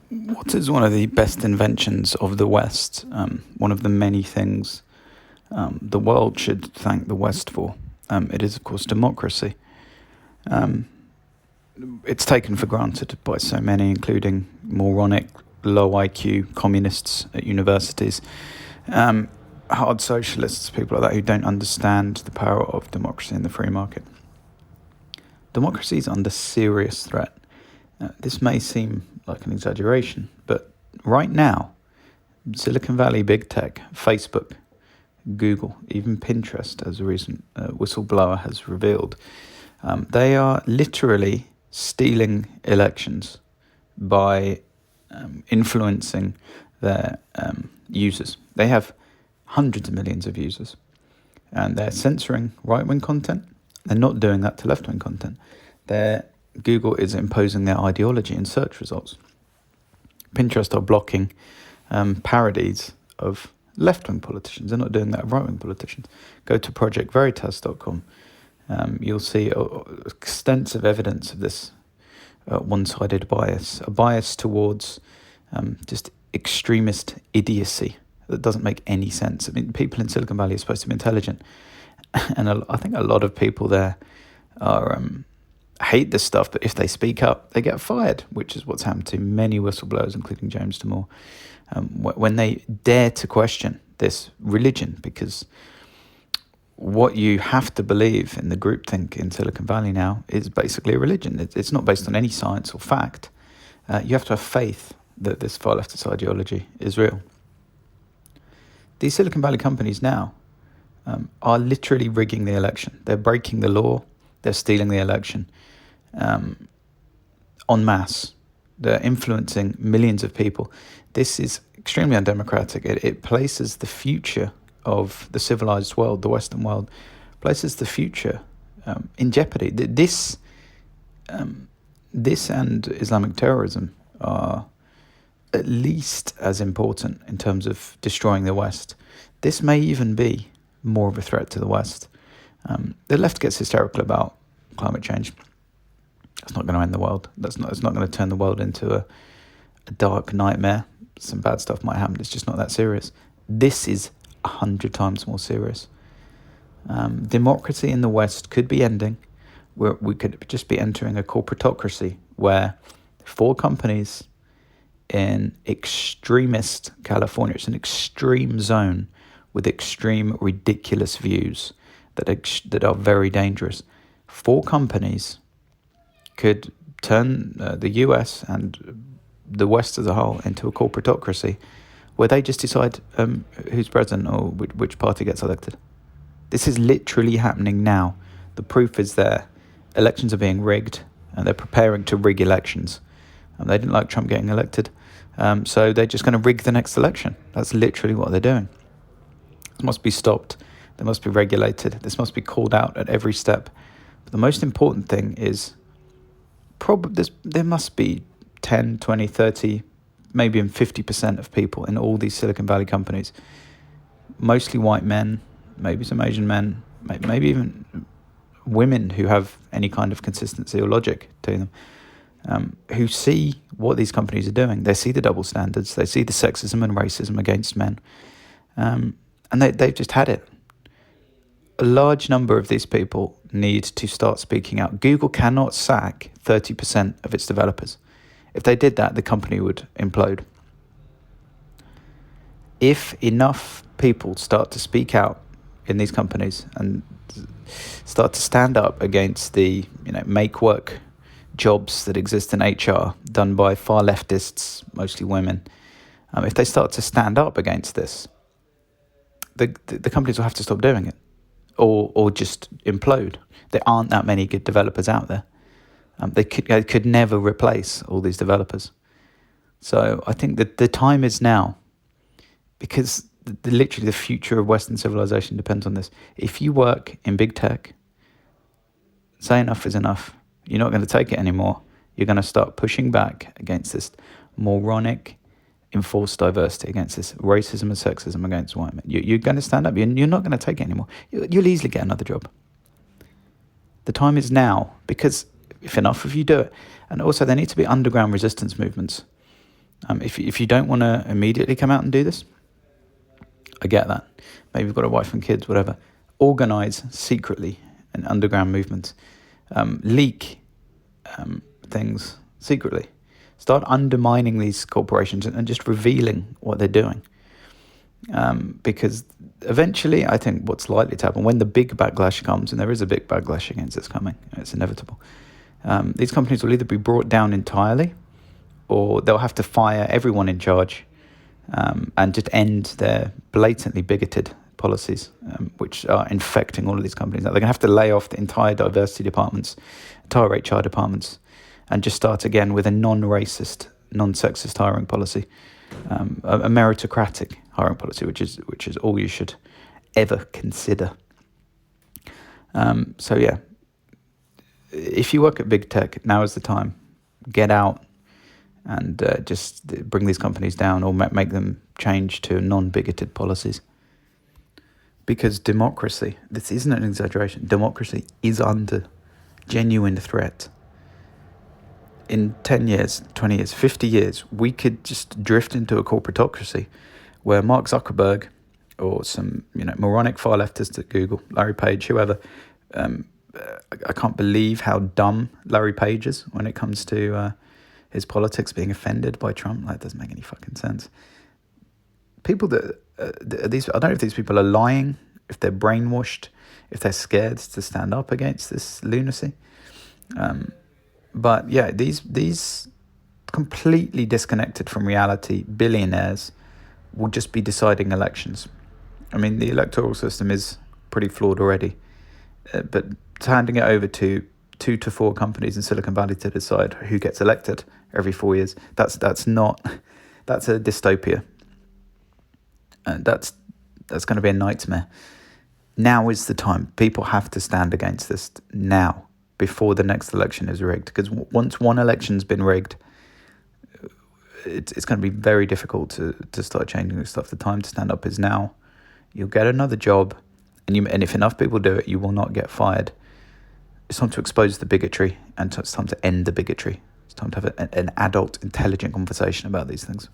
What is one of the best inventions of the West? One of the many things the world should thank the West for. It is, of course, democracy. Um, it's taken for granted by so many, including moronic, low IQ communists at universities, hard socialists, people like that who don't understand the power of democracy and the free market. Democracy is under serious threat. This may seem like an exaggeration, but right now, Silicon Valley big tech, Facebook, Google, even Pinterest, as a recent whistleblower has revealed, they are literally stealing elections by influencing their users. They have hundreds of millions of users, and they're censoring right-wing content. They're not doing that to left-wing content. Google is imposing their ideology in search results. Pinterest are blocking parodies of left-wing politicians. They're not doing that of right-wing politicians. Go to projectveritas.com. You'll see extensive evidence of this one-sided bias, a bias towards just extremist idiocy that doesn't make any sense. I mean, people in Silicon Valley are supposed to be intelligent, and I think a lot of people there are hate this stuff, but if they speak up, they get fired, which is what's happened to many whistleblowers, including James Damore, when they dare to question this religion, because what you have to believe in the groupthink in Silicon Valley now is basically a religion. It's not based on any science or fact. You have to have faith that this far leftist ideology is real. These Silicon Valley companies now are literally rigging the election. They're breaking the law. They're stealing the election en masse. They're influencing millions of people. This is extremely undemocratic. It places the future of the civilized world, the Western world, places the future in jeopardy. This and Islamic terrorism are at least as important in terms of destroying the West. This may even be more of a threat to the West. The left gets hysterical about climate change. It's not going to end the world. It's not going to turn the world into a dark nightmare. Some bad stuff might happen. It's just not that serious. This is 100 times more serious. Democracy in the West could be ending. We could just be entering a corporatocracy where 4 companies in extremist California, it's an extreme zone with extreme, ridiculous views that are very dangerous. 4 companies could turn the US and the West as a whole into a corporatocracy where they just decide who's president or which party gets elected. This is literally happening now. The proof is there. Elections are being rigged, and they're preparing to rig elections. They didn't like Trump getting elected, so they're just going to rig the next election. That's literally what they're doing. This must be stopped. They must be regulated. This must be called out at every step. But the most important thing is there must be 10, 20, 30, maybe even 50% of people in all these Silicon Valley companies, mostly white men, maybe some Asian men, maybe even women who have any kind of consistency or logic to them, who see what these companies are doing. They see the double standards. They see the sexism and racism against men. And they've just had it. A large number of these people need to start speaking out. Google cannot sack 30% of its developers. If they did that, the company would implode. If enough people start to speak out in these companies and start to stand up against the make work jobs that exist in HR done by far leftists, mostly women, if they start to stand up against this, the companies will have to stop doing it or just implode. There aren't that many good developers out there. They could never replace all these developers. So I think that the time is now, because literally the future of Western civilization depends on this. If you work in big tech, say enough is enough. You're not going to take it anymore. You're going to start pushing back against this moronic enforced diversity, against this racism and sexism against white men. You're going to stand up. You're not going to take it anymore. You'll easily get another job. The time is now, because if enough of you do it, and also there need to be underground resistance movements. If you don't want to immediately come out and do this, I get that. Maybe you've got a wife and kids, whatever. Organize secretly an underground movement. Leak things secretly. Start undermining these corporations and just revealing what they're doing. Because eventually, I think what's likely to happen, when the big backlash comes, and there is a big backlash against this coming, it's inevitable, these companies will either be brought down entirely, or they'll have to fire everyone in charge and just end their blatantly bigoted policies, which are infecting all of these companies. They're going to have to lay off the entire diversity departments, entire HR departments, and just start again with a non-racist, non-sexist hiring policy, a meritocratic hiring policy, which is all you should ever consider. So yeah, if you work at big tech, now is the time. Get out and just bring these companies down, or make them change to non-bigoted policies. Because democracy, this isn't an exaggeration, democracy is under genuine threat. In 10 years, 20 years, 50 years, we could just drift into a corporatocracy where Mark Zuckerberg or some moronic far leftist at Google, Larry Page, whoever, I can't believe how dumb Larry Page is when it comes to his politics, being offended by Trump. That doesn't make any fucking sense. People that these, I don't know if these people are lying, if they're brainwashed, if they're scared to stand up against this lunacy. But yeah, these completely disconnected from reality billionaires will just be deciding elections. I mean, the electoral system is pretty flawed already, but handing it over to 2 to 4 companies in Silicon Valley to decide who gets elected every 4 years, that's a dystopia. And that's going to be a nightmare. Now is the time. People have to stand against this now, before the next election is rigged. Because once one election's been rigged, it's going to be very difficult to start changing this stuff. The time to stand up is now. You'll get another job, and if enough people do it, you will not get fired. It's time to expose the bigotry, and it's time to end the bigotry. It's time to have an adult, intelligent conversation about these things.